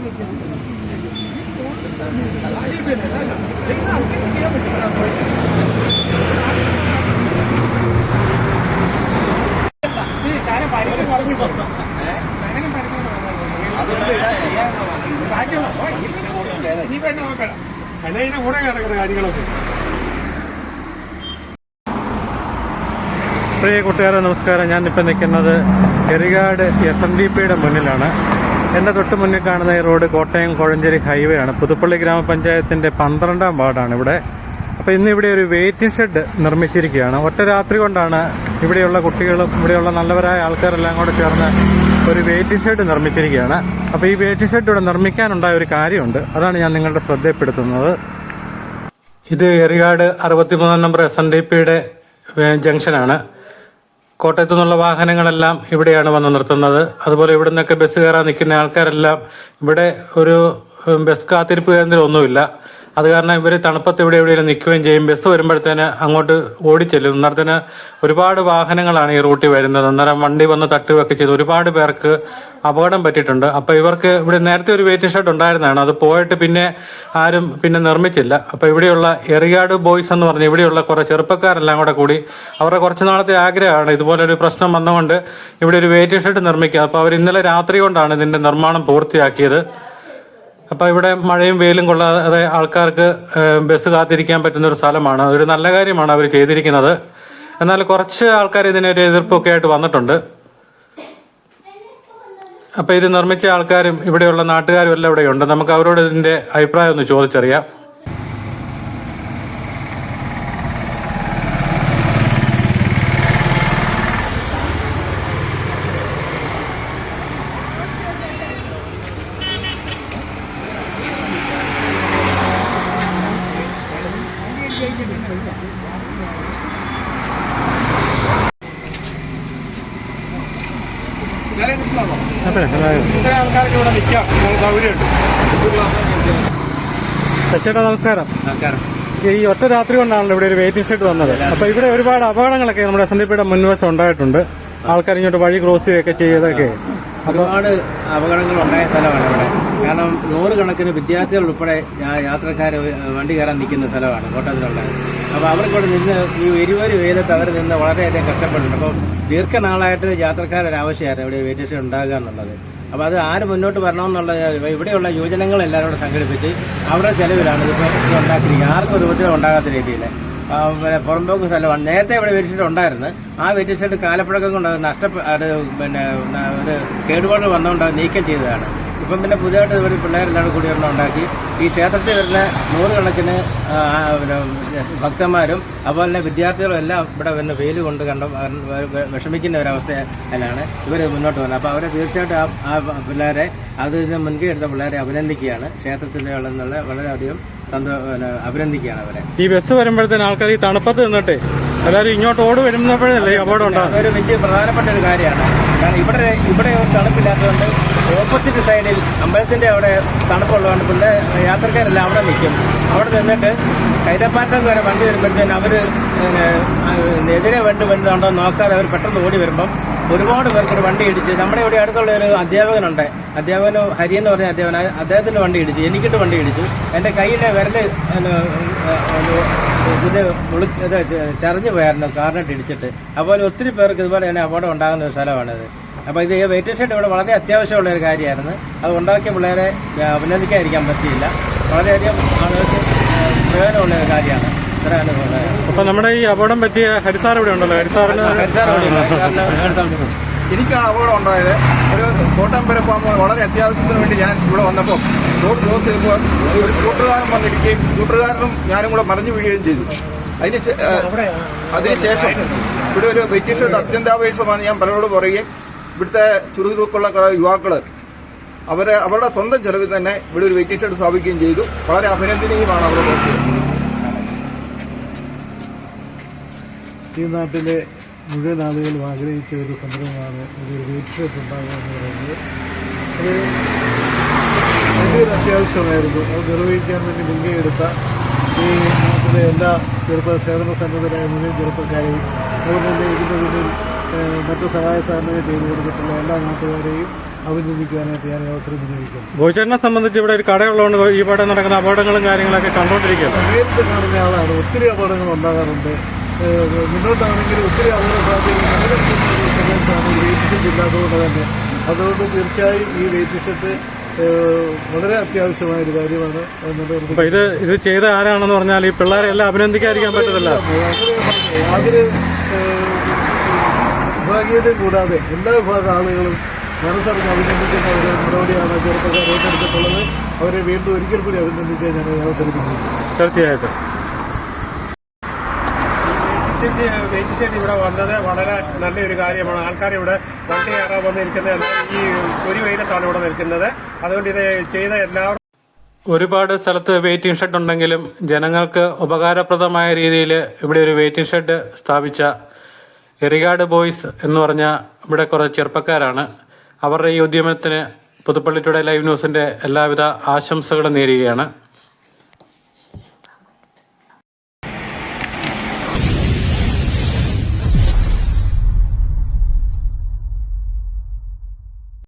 കൂടെ കിടക്കുന്ന കാര്യങ്ങളൊക്കെ. പ്രിയ കൂട്ടുകാരെ നമസ്കാരം. ഞാനിപ്പോൾ നിൽക്കുന്നത് എറികാട് SNDPയുടെ മുന്നിലാണ്. എൻ്റെ തൊട്ട് മുന്നിൽ കാണുന്ന ഈ റോഡ് കോട്ടയം കോഴഞ്ചേരി ഹൈവേ ആണ്. പുതുപ്പള്ളി ഗ്രാമപഞ്ചായത്തിൻ്റെ 12ാം വാർഡാണ് ഇവിടെ. അപ്പോൾ ഇന്ന് ഇവിടെ ഒരു വെയിറ്റിംഗ് ഷെഡ് നിർമ്മിച്ചിരിക്കുകയാണ്. ഒറ്റ രാത്രി കൊണ്ടാണ് ഇവിടെയുള്ള കുട്ടികളും ഇവിടെയുള്ള നല്ലവരായ ആൾക്കാരെല്ലാം കൂടെ ചേർന്ന് ഒരു വെയിറ്റിംഗ് ഷെഡ് നിർമ്മിച്ചിരിക്കുകയാണ്. അപ്പോൾ ഈ വെയിറ്റിംഗ് ഷെഡ് ഇവിടെ നിർമ്മിക്കാനുണ്ടായ ഒരു കാര്യമുണ്ട്, അതാണ് ഞാൻ നിങ്ങളുടെ ശ്രദ്ധയിൽപ്പെടുത്തുന്നത്. ഇത് എറികാട് 63 നമ്പർ SNDPയുടെ ജംഗ്ഷനാണ്. കോട്ടയത്തു നിന്നുള്ള വാഹനങ്ങളെല്ലാം ഇവിടെയാണ് വന്ന് നിർത്തുന്നത്. അതുപോലെ ഇവിടെ നിന്നൊക്കെ ബസ് കയറാൻ നിൽക്കുന്ന ആൾക്കാരെല്ലാം ഇവിടെ ഒരു ബസ് കാത്തിരിപ്പ് കേന്ദ്രമൊന്നുമില്ല. അത് കാരണം ഇവർ തണുപ്പത്ത് എവിടെയെങ്കിലും നിൽക്കുകയും ചെയ്യും. ബസ് വരുമ്പോഴത്തേന് അങ്ങോട്ട് ഓടിച്ചെല്ലും. അന്നേരത്തിന് ഒരുപാട് വാഹനങ്ങളാണ് ഈ റൂട്ടിൽ വരുന്നത്. അന്നേരം വണ്ടി വന്ന് തട്ടുകയൊക്കെ ചെയ്ത് ഒരുപാട് പേർക്ക് അപകടം പറ്റിയിട്ടുണ്ട്. അപ്പോൾ ഇവർക്ക് ഇവിടെ നേരത്തെ ഒരു വെയിറ്റിംഗ് ഷെഡ് ഉണ്ടായിരുന്നതാണ്, അത് പോയിട്ട് ആരും നിർമ്മിച്ചില്ല. അപ്പോൾ ഇവിടെയുള്ള എറിയാട് ബോയ്സ് എന്ന് പറഞ്ഞ് ഇവിടെയുള്ള കുറേ ചെറുപ്പക്കാരെല്ലാം കൂടി അവരുടെ കുറച്ച് നാളത്തെ ആഗ്രഹമാണ് ഇതുപോലൊരു പ്രശ്നം വന്നുകൊണ്ട് ഇവിടെ ഒരു വെയിറ്റിംഗ് ഷെഡ് നിർമ്മിക്കുക. അപ്പോൾ അവർ ഇന്നലെ രാത്രി കൊണ്ടാണ് ഇതിൻ്റെ നിർമ്മാണം പൂർത്തിയാക്കിയത്. അപ്പോൾ ഇവിടെ മഴയും വെയിലും കൊള്ളാതെ ആൾക്കാർക്ക് ബസ് കാത്തിരിക്കാൻ പറ്റുന്നൊരു സ്ഥലമാണ്. അതൊരു നല്ല കാര്യമാണ് അവർ ചെയ്തിരിക്കുന്നത്. എന്നാൽ കുറച്ച് ആൾക്കാർ ഇതിനൊരു എതിർപ്പൊക്കെ ആയിട്ട് വന്നിട്ടുണ്ട്. അപ്പോൾ ഇത് നിർമ്മിച്ച ആൾക്കാരും ഇവിടെയുള്ള നാട്ടുകാരും എല്ലാം ഇവിടെയുണ്ട്. നമുക്ക് അവരോട് ഇതിൻ്റെ അഭിപ്രായം ഒന്ന് ചോദിച്ചറിയാം. ആൾക്കാർക്ക് ഇവിടെ നിൽക്കാം, സൗകര്യമുണ്ട്. ചേട്ടാ നമസ്കാരം. നമസ്കാരം. ഈ ഒറ്റ രാത്രി കൊണ്ടാണല്ലോ ഇവിടെ ഒരു വെയിറ്റിംഗ് ഷെഡ് വന്നത്. അപ്പോൾ ഇവിടെ ഒരുപാട് അപകടങ്ങളൊക്കെ നമ്മുടെ SNDPയുടെ മുൻവശം ഉണ്ടായിട്ടുണ്ട്. ആൾക്കാർ ഇങ്ങോട്ട് വഴി ക്രോസ് ചെയ്യുകയൊക്കെ ചെയ്തൊക്കെ ഒരുപാട് അപകടങ്ങൾ ഉണ്ടായ സ്ഥലമാണ് ഇവിടെ. കാരണം 100 കണക്കിന് വിദ്യാർത്ഥികൾ ഉൾപ്പെടെ യാത്രക്കാർ വണ്ടി കയറാൻ നിൽക്കുന്ന സ്ഥലമാണ് കോട്ടയത്തിലുള്ളത്. അപ്പോൾ അവർക്കിവിടെ നിന്ന് ഈ എരിവരി വെയിലത്ത് അവർ നിന്ന് വളരെയധികം കഷ്ടപ്പെടുന്നുണ്ട്. അപ്പോൾ ദീർഘനാളായിട്ട് യാത്രക്കാരൊരു ആവശ്യമായിരുന്നു ഇവിടെ വെയിറ്റിംഗ് ഷെഡ് ഉണ്ടാകുക എന്നുള്ളത്. അപ്പോൾ അത് ആര് മുന്നോട്ട് വരണമെന്നുള്ളത് ഇവിടെയുള്ള യുവജനങ്ങൾ എല്ലാവരും കൂടെ സംഘടിപ്പിച്ച് അവരുടെ ചെലവിലാണ് ഇതിപ്പോൾ ഇത് ഉണ്ടാക്കിയിരിക്കുക. ആർക്കും ഒരു ഉപദ്രവം ഉണ്ടാകാത്ത രീതിയിൽ പുറമ്പോക്ക് സ്ഥലമാണ്. നേരത്തെ ഇവിടെ വെയിറ്റിംഗ് ഷെഡ് ഉണ്ടായിരുന്നു. ആ വെയിറ്റിംഗ് ഷെഡ് കാലപ്പഴക്കം കൊണ്ട് ഒരു കേടുപാട് വന്നുകൊണ്ട് നീക്കം ചെയ്തതാണ്. ഇപ്പം പുതിയതായിട്ട് ഒരു പിള്ളേരെല്ലാം കൂടി ഒരെണ്ണം ഉണ്ടാക്കി ഈ ക്ഷേത്രത്തിൽ വരുന്ന 100 കണക്കിന് ഭക്തന്മാരും അതുപോലെ തന്നെ വിദ്യാർത്ഥികളും എല്ലാം ഇവിടെ വന്ന് വെയിൽ കൊണ്ട് വിഷമിക്കുന്ന ഒരവസ്ഥയിലാണ് ഇവർ മുന്നോട്ട് വന്നത്. അപ്പോൾ അവരെ തീർച്ചയായിട്ടും ആ പിള്ളേരെ അതിന് മുൻകൈ എടുത്ത പിള്ളേരെ അഭിനന്ദിക്കുകയാണ്. ക്ഷേത്രത്തിൻ്റെ ഉള്ള വളരെയധികം അഭിനന്ദിക്കുകയാണ് അവരെ. ഈ ബസ് വരുമ്പോഴത്തേന് ആൾക്കാർ ഈ തണുപ്പത്ത് നിന്നിട്ട് എല്ലാവരും ഇങ്ങോട്ട് ഓട് വരുമ്പോഴല്ലേ അപകടം ഉണ്ടാകും. അതൊരു വലിയ പ്രധാനപ്പെട്ട ഒരു കാര്യമാണ്. കാരണം ഇവിടെ തണുപ്പില്ലാത്തതുകൊണ്ട് ഓപ്പോസിറ്റ് സൈഡിൽ അമ്പലത്തിന്റെ അവിടെ തണുപ്പുള്ളതുകൊണ്ട് പിന്നെ യാത്രക്കാരെല്ലാം അവിടെ നിൽക്കും. അവിടെ നിന്നിട്ട് കൈതപ്പാറ്റം വരെ വണ്ടി വരുമ്പോഴത്തേന് അവർ എതിരെ വണ്ടുണ്ടോ നോക്കാതെ അവർ പെട്ടെന്ന് ഓടി വരുമ്പം ഒരുപാട് പേർക്ക് വണ്ടി ഇടിച്ച് നമ്മുടെ ഇവിടെ അടുത്തുള്ള ഒരു അധ്യാപകനുണ്ട്, അധ്യാപകന് ഹരി എന്ന് പറഞ്ഞ അധ്യാപകൻ, അദ്ദേഹത്തിന്റെ വണ്ടി ഇടിച്ചു, എനിക്കിട്ട് വണ്ടി ഇടിച്ചു. എൻ്റെ കയ്യിലെ വിരല് ഇത് ചറിഞ്ഞു പോയായിരുന്നു കാറിനിട്ട് ഇടിച്ചിട്ട്. അതുപോലെ ഒത്തിരി പേർക്ക് ഇതുപോലെ തന്നെ അപകടം ഉണ്ടാകുന്ന ഒരു സ്ഥലമാണിത്. അപ്പോൾ ഇത് വെയിറ്റിംഗ് ഷെഡ് ഇവിടെ വളരെ അത്യാവശ്യമുള്ള ഒരു കാര്യമായിരുന്നു. അത് ഉണ്ടാക്കിയ പിള്ളേരെ അഭിനന്ദിക്കാതിരിക്കാൻ പറ്റിയില്ല. വളരെയധികം ആളുകൾക്ക് പ്രയോജനമുള്ള ഒരു കാര്യമാണ്. അപ്പൊ നമ്മുടെ ഈ അപകടം പറ്റിയ ഹരിസാർ ഇവിടെ ഉണ്ടല്ലോ. എനിക്കാണ് അപകടം ഉണ്ടായത്. ഒരു കോട്ടയം വരെ പോകുമ്പോൾ വളരെ അത്യാവശ്യത്തിന് വേണ്ടി ഞാൻ ഇവിടെ വന്നപ്പോൾ റോഡ് ക്രോസ് ചെയ്യുമ്പോൾ ഒരു സ്കൂട്ടറുകാരൻ വന്നിരിക്കുകയും സ്കൂട്ടറുകാരനും ഞാനും കൂടെ മറിഞ്ഞു വീഴുകയും ചെയ്തു. അതിനുശേഷം ഇവിടെ ഒരു വെയിറ്റിംഗ് ഷെഡ് അത്യന്താപേക്ഷിതമാണ് ഞാൻ പലരോട് പറയുകയും ഇവിടുത്തെ ചുറുചുറുക്കുള്ള യുവാക്കൾ അവരുടെ സ്വന്തം ചെലവിൽ തന്നെ ഇവിടെ ഒരു വെയിറ്റിംഗ് ഷെഡ് സ്ഥാപിക്കുകയും ചെയ്തു. വളരെ അഭിനന്ദനീയമാണ് അവരുടെ പ്രവർത്തനം. ഈ നാട്ടിലെ മുഴുവൻ ആളുകളും ആഗ്രഹിച്ച ഒരു സംരംഭമാണ് ഒരു വെയിറ്റിംഗ് ഷെഡ് ഉണ്ടാകുക എന്ന് പറയുന്നത്. അത് വലിയൊരു അത്യാവശ്യമായിരുന്നു. അത് നിർവഹിക്കാൻ വേണ്ടി മുൻകൈയെടുത്ത ഈ നാട്ടിലെ എല്ലാ സേവന സന്നദ്ധരായ മുഴുവൻ ചെറുപ്പക്കാരെയും അതുപോലെ തന്നെ ഇതിൻ്റെ പിന്നിൽ മറ്റു സഹായ സഹകരണങ്ങൾ ചെയ്തു കൊടുത്തിട്ടുള്ള എല്ലാ നാട്ടുകാരെയും അഭിനന്ദിക്കാനായിട്ട് ഞാൻ ഈ അവസരം വിനിയോഗിക്കുന്നു. ഗോചേട്ടനെ സംബന്ധിച്ച് ഇവിടെ ഒരു കടയുള്ളതുകൊണ്ട് ഈ പാടെ നടക്കുന്ന അപകടങ്ങളും കാര്യങ്ങളൊക്കെ കണ്ടുകൊണ്ടിരിക്കുകയാണ്. നേരിട്ട് കാണുന്ന ആളാണ്. ഒത്തിരി അപകടങ്ങൾ ഉണ്ടാകാറുണ്ട്. മുന്നോട്ടാണെങ്കിൽ ഒത്തിരി അപകട സാധ്യതയാണ് ഈ വെയിറ്റ് ഷെഡ് ഇല്ലാത്തതുകൊണ്ട് തന്നെ. അതുകൊണ്ട് തീർച്ചയായും ഈ വെയിറ്റ് ഷെഡ് വളരെ അത്യാവശ്യമായ ഒരു കാര്യമാണ്. അപ്പൊ ഇത് ചെയ്ത ആരാണെന്ന് പറഞ്ഞാൽ ഈ പിള്ളേരെ എല്ലാം അഭിനന്ദിക്കാതിരിക്കാൻ പറ്റത്തില്ല. യാതൊരു വിഭാഗീയതയും കൂടാതെ എല്ലാ വിഭാഗം ആളുകളും മനസ്സറിഞ്ഞ് അഭിനന്ദിക്കുന്ന ഒരു നടപടിയാണ് ചെറുപ്പക്കാർ ഏറ്റെടുത്തിട്ടുള്ളത്. അവരെ വീണ്ടും ഒരിക്കൽ കൂടി അഭിനന്ദിക്കാൻ ഞാൻ അവസരിക്കുന്നു. തീർച്ചയായിട്ടും വെയിറ്റ് ഷെഡ് ഇവിടെ വന്നത് വളരെ നല്ലൊരു കാര്യമാണ്. ആൾക്കാർ ഇവിടെ വണ്ടി കയറാൻ വന്നിരിക്കുന്നത് ഈ ഒരു വെയിലത്താണ് ഇവിടെ നിൽക്കുന്നത്. അതുകൊണ്ട് ഇത് ചെയ്ത എല്ലാവരും ഒരുപാട് സ്ഥലത്ത് വെയിറ്റിംഗ് ഷെഡ് ഉണ്ടെങ്കിലും ജനങ്ങൾക്ക് ഉപകാരപ്രദമായ രീതിയിൽ ഇവിടെ ഒരു വെയിറ്റിംഗ് ഷെഡ് സ്ഥാപിച്ച എറിഗാട് ബോയ്സ് എന്ന് പറഞ്ഞ ഇവിടെ കുറേ ചെറുപ്പക്കാരാണ്. അവരുടെ ഈ ഉദ്യമത്തിന് പുതുപ്പള്ളി ടുഡേ ലൈവ് ന്യൂസിന്റെ എല്ലാവിധ ആശംസകളും നേരുകയാണ്.